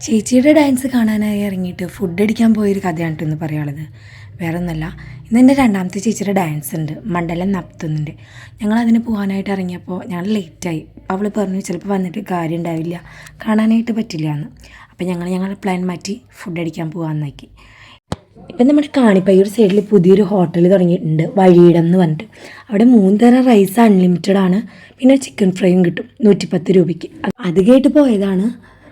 ചേച്ചിയുടെ ഡാൻസ് കാണാനായി ഇറങ്ങിയിട്ട് ഫുഡ് അടിക്കാൻ പോയൊരു കഥയാണ് കേട്ടോ ഇന്ന് പറയാനുള്ളത്. വേറെ ഒന്നല്ല, ഇന്ന് എൻ്റെ രണ്ടാമത്തെ ചേച്ചിയുടെ ഡാൻസ് ഉണ്ട്, മണ്ഡലം നടത്തുന്നുണ്ട്. ഞങ്ങളതിന് പോകാനായിട്ട് ഇറങ്ങിയപ്പോൾ ഞങ്ങൾ ലേറ്റായി. അവൾ പറഞ്ഞു ചിലപ്പോൾ വന്നിട്ട് കാര്യം ഉണ്ടാവില്ല, കാണാനായിട്ട് പറ്റില്ല എന്ന്. അപ്പോൾ ഞങ്ങളുടെ പ്ലാൻ മാറ്റി ഫുഡ് അടിക്കാൻ പോകാമെന്നാക്കി. ഇപ്പം നമ്മുടെ കാണിപ്പയ്യൂർ സൈഡിൽ പുതിയൊരു ഹോട്ടൽ തുടങ്ങിയിട്ടുണ്ട്, വഴിയിടം എന്ന് പറഞ്ഞിട്ട്. അവിടെ 3 തരം റൈസ് അൺലിമിറ്റഡ് ആണ്, പിന്നെ ചിക്കൻ ഫ്രൈയും കിട്ടും 110 രൂപയ്ക്ക്. അത് കേട്ട് പോയതാണ്,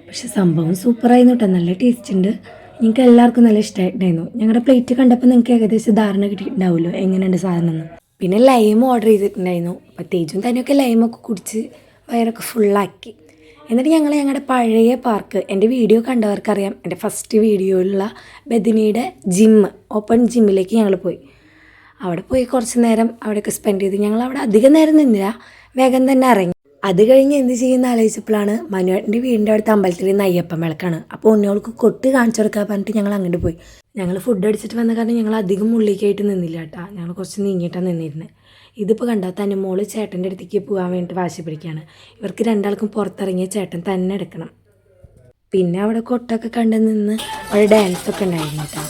പക്ഷെ സംഭവം സൂപ്പറായിരുന്നു കേട്ടോ, നല്ല ടേസ്റ്റ് ഉണ്ട്. നിങ്ങൾക്ക് എല്ലാവർക്കും നല്ല ഇഷ്ടമായിട്ടുണ്ടായിരുന്നു. ഞങ്ങളുടെ പ്ലേറ്റ് കണ്ടപ്പോൾ നിങ്ങൾക്ക് ഏകദേശം ധാരണ കിട്ടിയിട്ടുണ്ടാവുമല്ലോ എങ്ങനെയുണ്ട് സാധനം എന്ന്. പിന്നെ ലൈം ഓർഡർ ചെയ്തിട്ടുണ്ടായിരുന്നു. അപ്പോൾ തേജും തന്നെയൊക്കെ ലൈമൊക്കെ കുടിച്ച് വയറൊക്കെ ഫുള്ളാക്കി. എന്നിട്ട് ഞങ്ങളുടെ പഴയ പാർക്ക്, എൻ്റെ വീഡിയോ കണ്ടവർക്കറിയാം, എൻ്റെ ഫസ്റ്റ് വീഡിയോയിലുള്ള ബദിനിയുടെ ജിമ്മ്, ഓപ്പൺ ജിമ്മിലേക്ക് ഞങ്ങൾ പോയി. അവിടെ പോയി കുറച്ച് നേരം അവിടെയൊക്കെ സ്പെൻഡ് ചെയ്ത് ഞങ്ങൾ അവിടെ അധികം നേരം നിന്നില്ല, വേഗം തന്നെ ഇറങ്ങി. അത് കഴിഞ്ഞ് എന്ത് ചെയ്യുന്ന ആലോചിച്ചപ്പോഴാണ് മനുവേട്ടൻ്റെ വീടിൻ്റെ അടുത്ത് അമ്പലത്തിൽ നിന്ന് അയ്യപ്പൻ വിളക്കാണ്. അപ്പോൾ ഉണ്ണികൾക്ക് കൊട്ട് കാണിച്ചു കൊടുക്കാൻ പറഞ്ഞിട്ട് ഞങ്ങൾ അങ്ങോട്ട് പോയി. ഞങ്ങൾ ഫുഡ് അടിച്ചിട്ട് വന്ന കാരണം ഞങ്ങൾ അധികം ഉള്ളിലേക്കായിട്ട് നിന്നില്ല കേട്ടോ, ഞങ്ങൾ കുറച്ച് നീങ്ങിയിട്ടാണ് നിന്നിരുന്നത്. ഇതിപ്പോൾ കണ്ടാൽ തന്നെ മോള് ചേട്ടൻ്റെ അടുത്തേക്ക് പോകാൻ വേണ്ടിയിട്ട് വാശി പിടിക്കുകയാണ്. ഇവർക്ക് രണ്ടാൾക്കും പുറത്തിറങ്ങിയ ചേട്ടൻ തന്നെ എടുക്കണം. പിന്നെ അവിടെ കൊട്ടൊക്കെ കണ്ട് നിന്ന് അവിടെ ഡാൻസൊക്കെ ഉണ്ടായിരുന്നു കേട്ടോ.